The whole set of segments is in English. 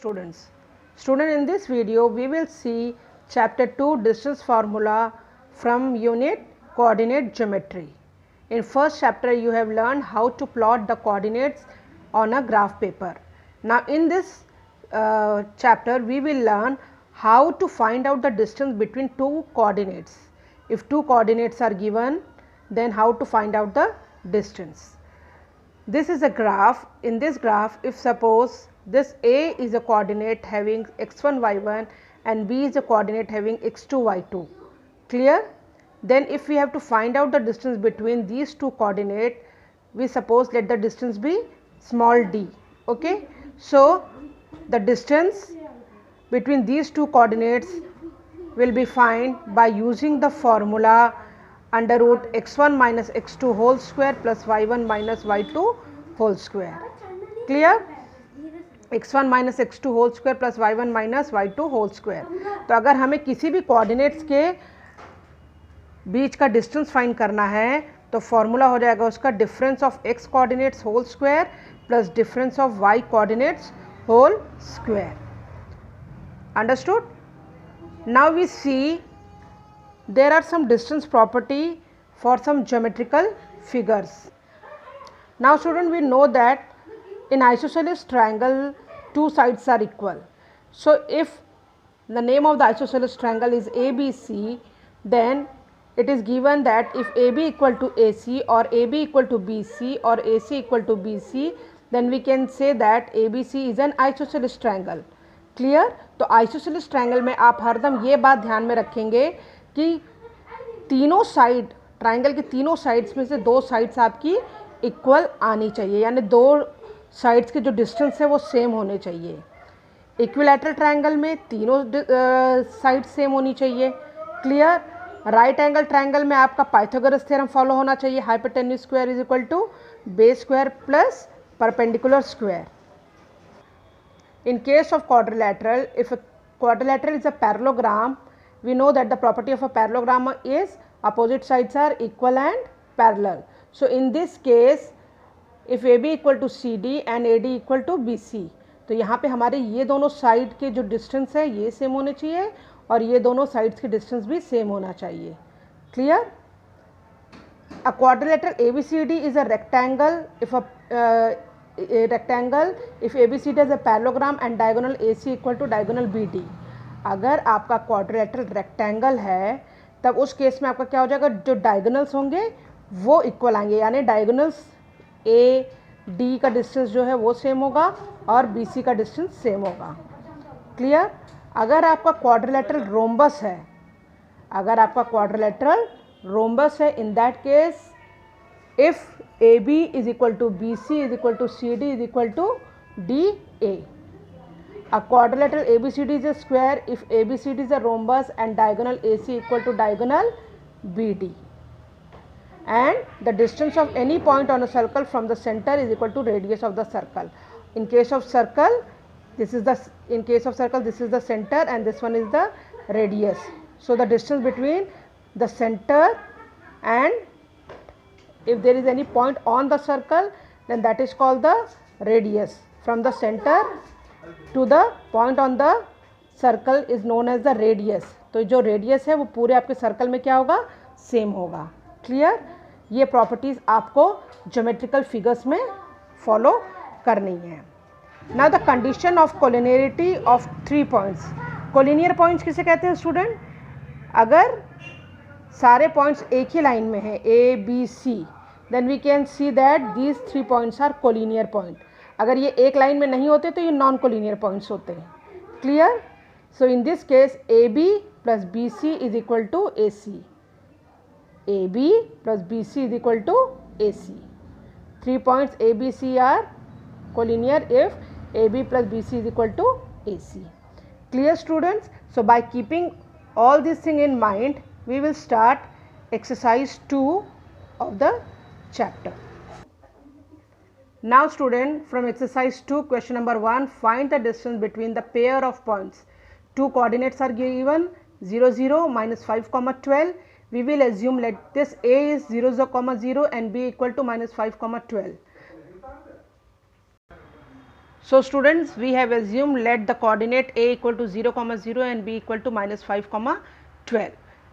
students. In this video we will see chapter 2 distance formula from unit coordinate geometry. In first chapter you have learned how to plot the coordinates on a graph paper. Now in this chapter we will learn how to find out the distance between two coordinates. If two coordinates are given, then how to find out the distance. This is a graph. In this graph, if suppose this A is a coordinate having x1 y1 and B is a coordinate having x2 y2, clear? Then if we have to find out the distance between these two coordinates, we suppose let the distance be small d, okay? So the distance between these two coordinates will be found by using the formula under root x1 minus x2 whole square plus y1 minus y2 whole square. Clear? x1 minus x2 whole square plus y1 minus y2 whole square. तो अगर हमें किसी भी coordinates के बीच का distance find करना है तो फॉर्मूला हो जाएगा उसका difference of x coordinates whole square plus difference of y coordinates whole square. Understood? Now we see there are some distance property for some geometrical figures. Now student, we know that in isosceles triangle two sides are equal. So if the name of the isosceles triangle is ABC, then it is given that if AB equal to AC or AB equal to BC or AC equal to BC, then we can say that ABC is an isosceles triangle. Clear? तो isosceles triangle में आप हरदम ये बात ध्यान में रखेंगे कि तीनों साइड ट्रायंगल के तीनों साइड्स में से दो साइड्स आपकी इक्वल आनी चाहिए, यानी दो साइड्स के जो डिस्टेंस है वो सेम होने चाहिए. इक्विलैटरल ट्रायंगल में तीनों साइड सेम होनी चाहिए. क्लियर? राइट एंगल ट्रायंगल में आपका पाइथागोरस थ्योरम फॉलो होना चाहिए. Hypotenuse square is equal to base square plus perpendicular square. In case of quadrilateral, if a quadrilateral is a parallelogram, we know that the property of a parallelogram is opposite sides are equal and parallel. So in this case, if AB equal to CD and AD equal to BC, तो यहाँ पे हमारे ये दोनों side के जो distance है ये सेम होने चाहिए और ये दोनों साइड्स के डिस्टेंस भी सेम होना चाहिए. Clear? A quadrilateral ABCD is a rectangle if if ABCD is a parallelogram and diagonal AC equal to diagonal BD. अगर आपका क्वाड्रिलेटरल रेक्टेंगल है तब उस केस में आपका क्या हो जाएगा, जो डायगोनल्स होंगे वो इक्वल आएंगे, यानी डायगोनल्स AD का डिस्टेंस जो है वो सेम होगा और BC का डिस्टेंस सेम होगा. क्लियर? अगर आपका क्वाड्रिलेटरल रोम्बस है, in that case if AB is equal to BC is equal to CD is equal to DA. A quadrilateral ABCD is a square if ABCD is a rhombus and diagonal AC equal to diagonal BD, and the distance of any point on a circle from the center is equal to radius of the circle. In case of circle, this is the center and this one is the radius. So the distance between the center and if there is any point on the circle, then that is called the radius. From the center to the point on the circle is known as the radius. तो जो radius है वो पूरे आपके circle में क्या होगा, same होगा. क्लियर? ये प्रॉपर्टीज आपको ज्योमेट्रिकल फिगर्स में फॉलो करनी है. Now the condition of collinearity of 3 points. Collinear points किसे कहते हैं स्टूडेंट? अगर सारे पॉइंट्स एक ही लाइन में है A B C, then we can see that these 3 points are collinear point. अगर ये एक लाइन में नहीं होते तो ये नॉन कोलिनियर पॉइंट्स होते हैं. Clear? So in this case AB plus BC is equal to AC. AB plus BC is equal to AC. 3 points ABC are collinear if AB plus BC is equal to AC. Clear students? So by keeping all these things in mind, we will start exercise 2 of the chapter. Now student, from exercise 2 question number 1, find the distance between the pair of points. Two coordinates are given 0 0 minus 5 comma 12. We will assume let this A is 0 0 comma 0 and B equal to minus 5 comma 12. So students, we have assumed let the coordinate a equal to 0 comma 0 and b equal to minus 5 comma 12.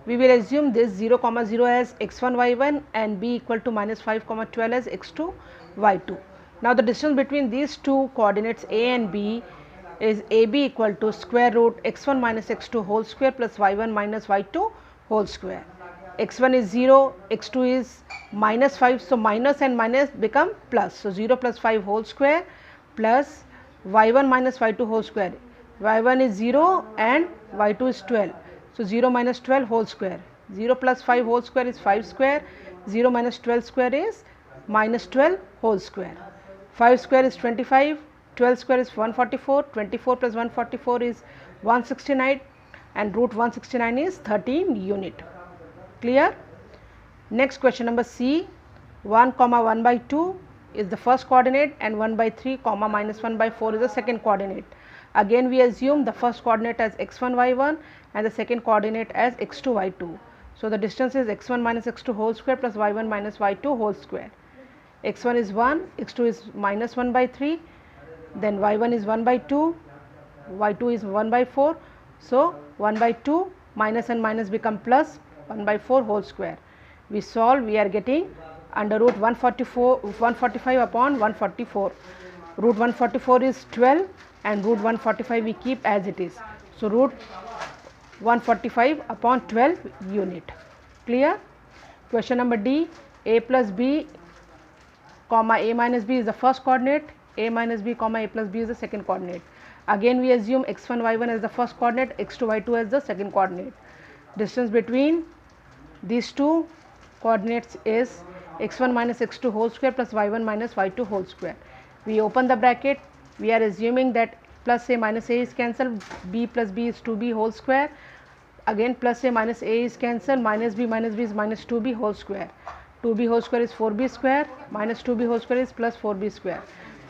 We will assume this 0 comma 0 as x1 y1 and b equal to minus 5 comma 12 as x2 y2. Now the distance between these two coordinates a and b is ab equal to square root x1 minus x2 whole square plus y1 minus y2 whole square. X1 is 0, x2 is minus 5, so minus and minus become plus. So 0 plus 5 whole square plus y1 minus y2 whole square. y1 is 0 and y2 is 12. So 0 minus 12 whole square. 0 plus 5 whole square is 5 square. 0 minus 12 square is minus 12 whole square. 5 square is 25. 12 square is 144. 24 plus 144 is 169 and root 169 is 13 unit. Clear? Next question number C. 1 comma 1 by 2 is the first coordinate and 1 by 3 comma minus 1 by 4 is the second coordinate. Again we assume the first coordinate as x1 y1 and the second coordinate as x2 y2. So the distance is x1 minus x2 whole square plus y1 minus y2 whole square. x1 is 1, x2 is minus 1 by 3, then y1 is 1 by 2, y2 is 1 by 4. So 1 by 2 minus and minus become plus 1 by 4 whole square. We solve, we are getting under root 145 upon 144. Root 144 is 12 and root 145 we keep as it is. So root 145 upon 12 unit. Clear? Question number D. A plus b comma a minus b is the first coordinate, a minus b comma a plus b is the second coordinate. Again we assume x1 y1 as the first coordinate, x2 y2 as the second coordinate. Distance between these two coordinates is x1 minus x2 whole square plus y1 minus y2 whole square. We open the bracket, we are assuming that plus a minus a is cancelled, b plus b is 2b whole square. Again plus a minus a is cancelled, minus b is minus 2b whole square. 2b whole square is 4b square, minus 2b whole square is plus 4b square.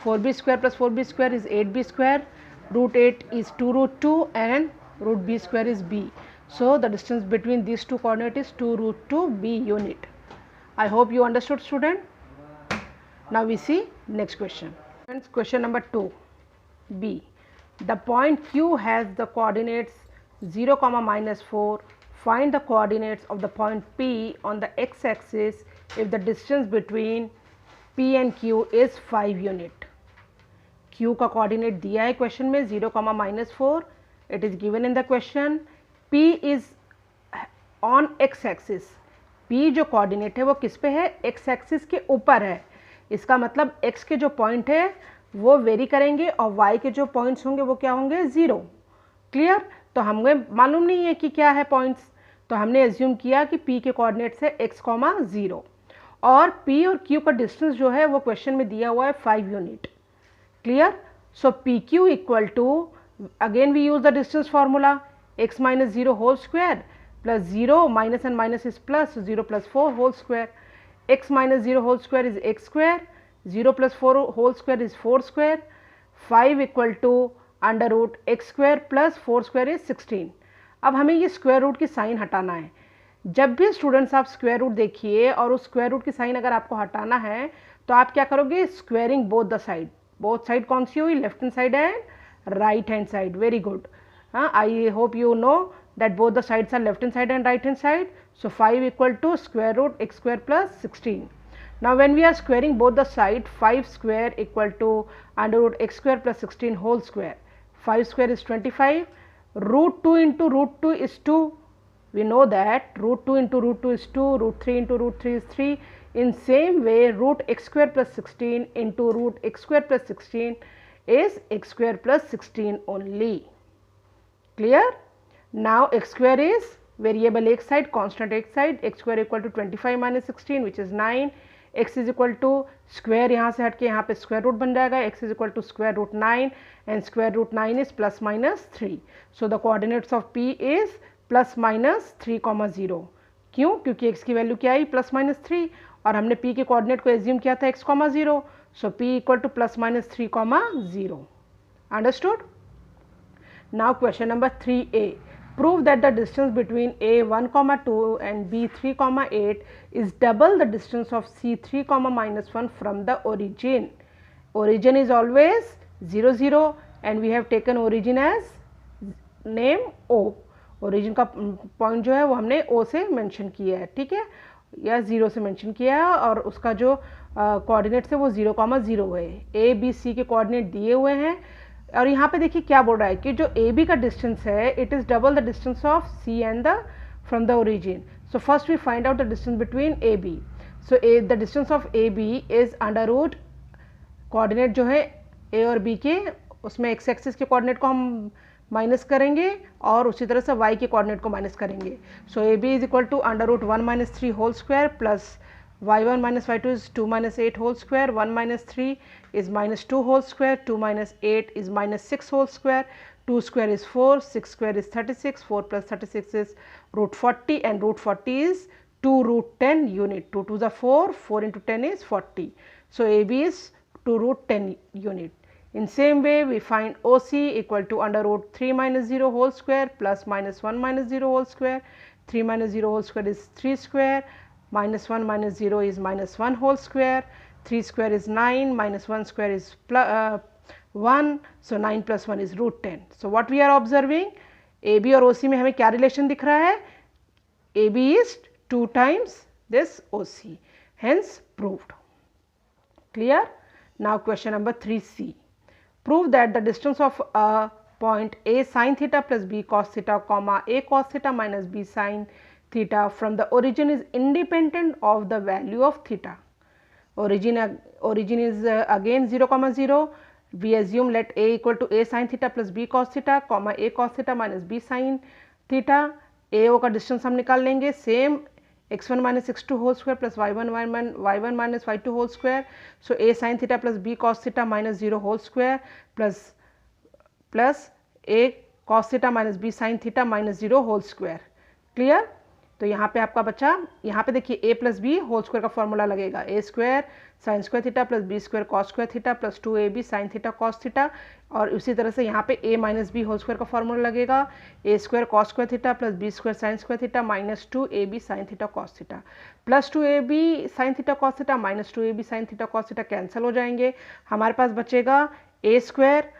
4b square plus 4b square is 8b square, root 8 is 2 root 2 and root b square is b. So the distance between these two coordinates is 2 root 2 b unit. I hope you understood, student. Now we see next question. Question number 2 b. The point Q has the coordinates 0 comma minus 4. Find the coordinates of the point P on the x axis if the distance between P and Q is 5 unit. Q का coordinate दिया है question में 0 comma minus 4. It is given in the question. P is on x axis. P जो coordinate है वो किस पे है? x axis के ऊपर है. इसका मतलब x के जो point है वो वेरी करेंगे और y के जो पॉइंट्स होंगे वो क्या होंगे? 0. क्लियर? तो हमें मालूम नहीं है कि क्या है पॉइंट्स, तो हमने एज्यूम किया कि p के कोऑर्डिनेट्स है x, 0 और p और q का डिस्टेंस जो है वो क्वेश्चन में दिया हुआ है 5 unit. Clear? So P Q equal to, again we use the distance formula, x minus 0 whole square plus 0 minus and minus is plus, so 0 plus 4 whole square. X minus 0 whole square is x square, 0 plus 4 whole square is 4 square, 5 equal to under root x square plus 4 square is 16. अब हमें ये square root की sign हटाना है. जब भी students आप square root देखिए और उस स्क्वायर रूट की साइन अगर आपको हटाना है तो आप क्या करोगे? Squaring both the side. Both side कौन सी हुई? Left hand side and right hand side. Very good. I hope you know that both the sides are left hand side and right hand side. So 5 equal to square root x square plus 16. Now when we are squaring both the side, 5 square equal to under root x square plus 16 whole square. 5 square is 25. Root 2 into root 2 is 2. We know that root 2 into root 2 is 2. Root 3 into root 3 is 3. In same way, root x square plus 16 into root x square plus 16 is x square plus 16 only. Clear? Now x square is variable x side, constant x side, x square equal to 25 minus 16 which is 9. x is equal to square यहाँ से हट के यहाँ पे square root बन जाएगा. x is equal to square root 9 and square root 9 is plus minus 3. So the coordinates of P is plus minus 3 comma 0. क्यों? क्योंकि x की वैल्यू क्या आई? plus minus 3 और हमने P के कोऑर्डिनेट को एज्यूम किया था x comma 0. So P equal to plus minus 3 comma 0. Understood? Now question number 3a. Prove that the distance between a 1 comma 2 and b 3 comma 8 is double the distance of c 3 comma minus 1 from the origin. Origin is always 0 0 and we have taken origin as name O. Origin का point जो है वो हमने O से mention किया है, ठीक है, या 0 से मेंशन किया है और उसका जो कोऑर्डिनेट्स है वो 0,0 है। ए बी सी के कोऑर्डिनेट दिए हुए हैं और यहाँ पे देखिए क्या बोल रहा है कि जो ए बी का डिस्टेंस है it is double the distance of C and D from the origin. So first we find out the distance between A B. So the distance of A B is under root coordinate जो है ए और B के, उसमें x axis के coordinate को हम minus करेंगे और उसी तरह से y के कोऑर्डिनेट को माइनस करेंगे। So A B is equal to under root 1 minus 3 whole square plus y1 minus y2 is 2 minus 8 whole square, 1 minus 3 is minus 2 whole square, 2 minus 8 is minus 6 whole square, 2 square is 4, 6 square is 36, 4 plus 36 is root 40 and root 40 is 2 root 10 unit, 2 to the 4, 4 into 10 is 40. So AB is 2 root 10 unit. In same way we find OC equal to under root 3 minus 0 whole square plus minus 1 minus 0 whole square, 3 minus 0 whole square is 3 square, minus 1 minus 0 is minus 1 whole square, 3 square is 9, minus 1 square is 1, so 9 plus 1 is root 10. So what we are observing, AB और OC में हमें क्या relation दिख रहा है, AB is 2 times this OC, hence proved. Clear? Now question number 3C. Prove that the distance of a point A sin theta plus B cos theta comma A cos theta minus B sin theta from the origin is independent of the value of theta. Origin is again 0 comma 0. We assume let A equal to A sin theta plus B cos theta comma A cos theta minus B sin theta. AO का distance हम निकाल लेंगे, same x1 minus x2 whole square plus y1 minus y2 whole square. So A sin theta plus B cos theta minus 0 whole square plus A cos theta minus B sin theta minus 0 whole square. Clear? तो यहाँ पे आपका बचा, यहाँ पे देखिए a plus b whole square का formula लगेगा, a square sine square theta plus b square cos square theta plus 2ab sine theta cos theta, और उसी तरह से यहाँ पे a minus b whole square का फॉर्मूला लगेगा, a square cos square theta plus b square sine square theta minus 2ab sine theta cos theta plus 2ab sine theta cos theta minus 2ab sine theta cos theta cancel हो जाएंगे। हमारे पास बचेगा a square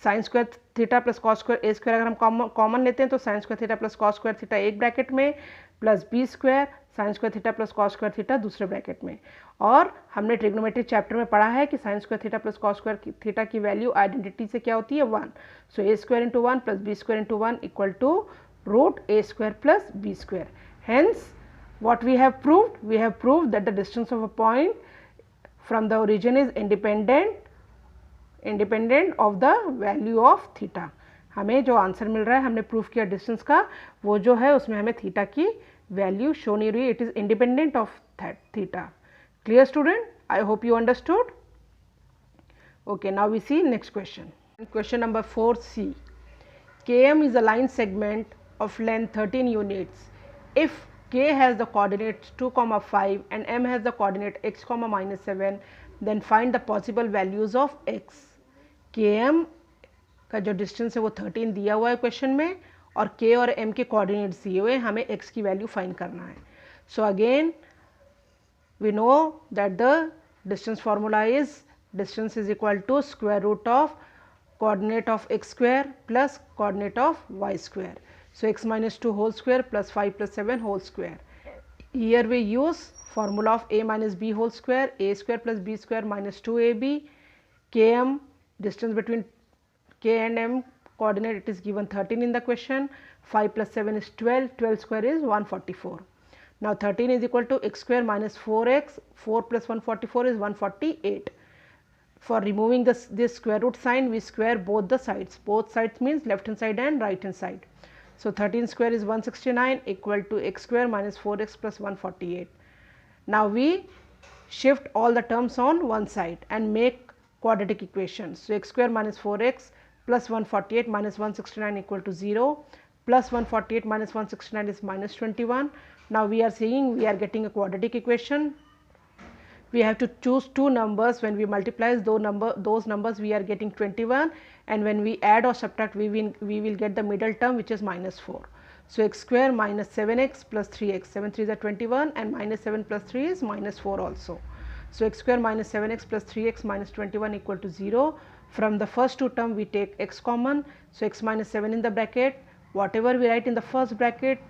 sine square theta plus cos square a square, अगर हम common लेते हैं तो sine square theta plus cos square theta एक ब्रैकेट में plus b square sine square theta plus cos square theta दूसरे ब्रैकेट में। और हमने ट्रिग्नोमेट्री चैप्टर में पढ़ा है कि sine square theta plus cos square theta की वैल्यू आइडेंटिटी से क्या होती है 1। सो ए square into 1 plus b square into 1 equal to root a square plus b square. Hence what we have proved that the distance of a point from the origin is independent of the value of theta। हमें जो answer मिल रहा है, हमने proof किया distance का, वो जो है उसमें हमें थीटा की वैल्यू शो नहीं रही, it is independent of theta. Clear student? I hope you understood. Okay, now we see next question. Question number 4C. KM is a line segment of length 13 units. If K has the coordinates 2, 5 and M has the coordinate x, -7, then find the possible values of x. KM का जो distance है वो 13 दिया हुआ है question में और K और M के कोऑर्डिनेट्स दिए हुए हैं, हमें x की वैल्यू फाइंड करना है। So again we know that the distance formula is distance is equal to square root of coordinate of x square plus coordinate of y square. So x minus 2 whole square plus 5 plus 7 whole square. Here we use formula of a minus b whole square, a square plus b square minus 2ab. Km, distance between k and m coordinate, it is given 13 in the question. 5 plus 7 is 12, 12 square is 144. Now 13 is equal to x square minus 4x, 4 plus 144 is 148. For removing this square root sign, we square both the sides. Both sides means left hand side and right hand side. So 13 square is 169 equal to x square minus 4x plus 148. Now we shift all the terms on one side and make quadratic equations. So x square minus 4x plus 148 minus 169 equal to 0, plus 148 minus 169 is minus 21. Now we are seeing we are getting a quadratic equation. We have to choose two numbers. When we multiply those numbers we are getting 21, and when we add or subtract we will get the middle term which is minus 4. So x square minus 7x plus 3x, 7 3 is 21 and minus 7 plus 3 is minus 4 also. So x square minus 7x plus 3x minus 21 equal to 0. From the first two term we take x common, so x minus 7 in the bracket, whatever we write in the first bracket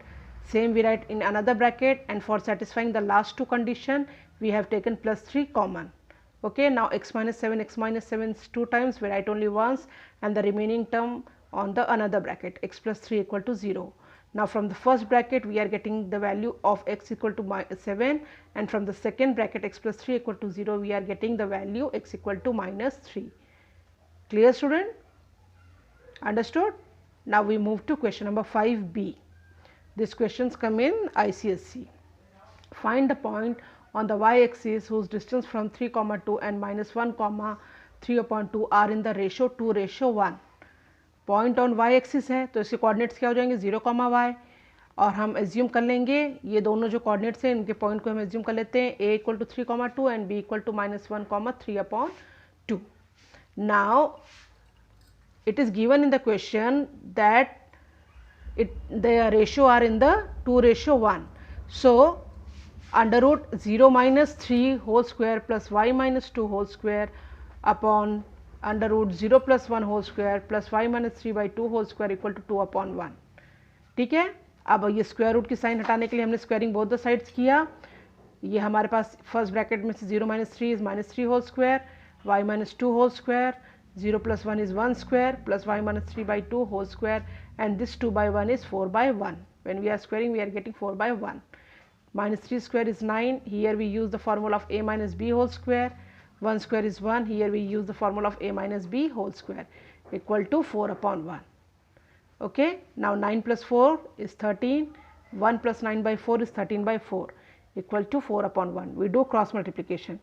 same we write in another bracket, and for satisfying the last two condition we have taken plus 3 common. Okay, now x minus 7 two times we write only once, and the remaining term on the another bracket x plus 3 equal to 0. Now from the first bracket we are getting the value of x equal to 7, and from the second bracket x plus 3 equal to 0 we are getting the value x equal to minus 3. Clear student? Understood? Now we move to question number 5b. These questions come in ICSE. Find the point on the y-axis whose distance from 3, 2 and minus 1, 3/2 are in the ratio 2:1. Point on Y axis है तो इसके coordinates क्या हो जाएंगे 0, y, और हम assume कर लेंगे ये दोनों जो कोऑर्डिनेट्स हैं इनके पॉइंट को हम एज्यूम कर लेते हैं a equal to 3, 2 and b equal to -1, 3/2. Now it is given in the question that the ratio are in the 2:1. So under root 0 minus 3 whole square plus y minus 2 whole square upon under root 0 plus 1 whole square plus y minus 3 by 2 whole square equal to 2/1. ठीक है, अब ये square root की sign हटाने के लिए हमने squaring both the sides किया. ये हमारे पास फर्स्ट ब्रैकेट में से 0 minus 3 is -3 whole square, y minus 2 whole square, 0 plus 1 is 1 square plus y minus 3 by 2 whole square, and this 2/1 is 4/1. When we are squaring we are getting 4/1. -3 square is 9. Here we use the formula of a minus b whole square. 1 square is 1. Here we use the formula of a minus b whole square equal to 4/1. Okay. Now 9 plus 4 is 13. 1 plus 9 by 4 is 13/4 equal to 4/1. We do cross multiplication.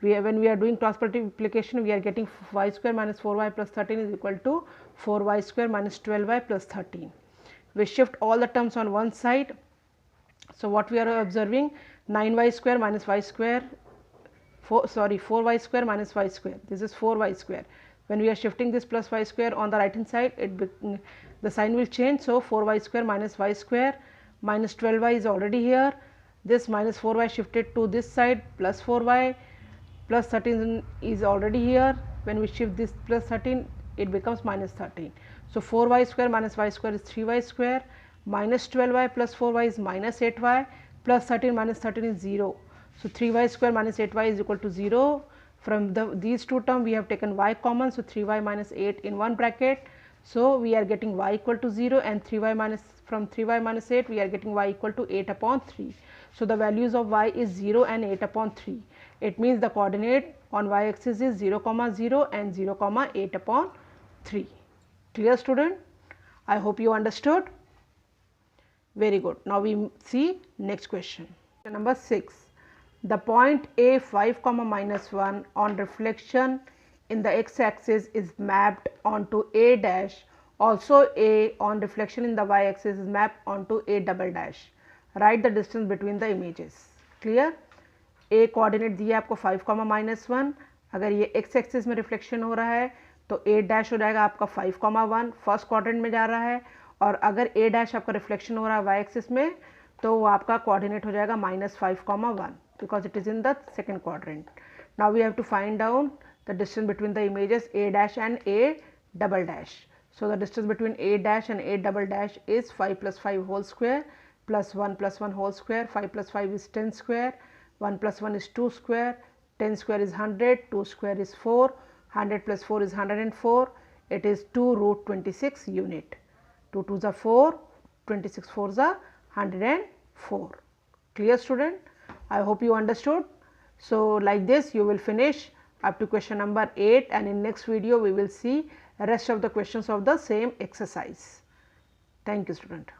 When we are doing cross multiplication we are getting y square minus 4y plus 13 is equal to 4y square minus 12y plus 13. We shift all the terms on one side. So what we are observing, 9y square minus y square, 4y square minus y square, this is 4y square. When we are shifting this plus y square on the right hand side, the sign will change. So 4y square minus y square minus 12y is already here. This minus 4y shifted to this side, plus 4y plus 13 is already here. When we shift this plus 13, it becomes minus 13. So 4y square minus y square is 3y square, minus 12y plus 4y is minus 8y, plus 13 minus 13 is 0. So 3y square minus 8y is equal to 0. From these two terms we have taken y common, so 3y minus 8 in one bracket. So we are getting y equal to 0, and 3y minus, from 3y minus 8 we are getting y equal to 8/3. So the values of y is 0 and 8/3. It means the coordinate on y axis is 0, 0 and 0, 8/3. Clear student? I hope you understood. Very good. Now we see next question. Question number 6. The point A 5, -1 on reflection in the x axis is mapped onto A dash. Also A on reflection in the y axis is mapped onto A double dash. Write the distance between the images. Clear? A coordinate दिया आपको 5, -1. अगर ये x axis में reflection हो रहा है तो A dash हो जाएगा आपका 5, 1 फर्स्ट क्वाड्रेंट में जा रहा है, और अगर A डैश आपका रिफ्लेक्शन हो रहा है y एक्सिस में तो वो आपका कोऑर्डिनेट हो जाएगा -5, 1 because it is in the second quadrant. Now we have to find out the distance between the images A dash and A double dash. So the distance between A dash and A double dash is 5 plus 5 whole square plus 1 plus 1 whole square. 5 plus 5 is 10 square, 1 plus 1 is 2 square, 10 square is 100, 2 square is 4, 100 plus 4 is 104, it is 2√26 unit. 2 2s are 4, 26 4s are 104. Clear student? I hope you understood. So like this you will finish up to question number 8, and in next video we will see rest of the questions of the same exercise. Thank you student.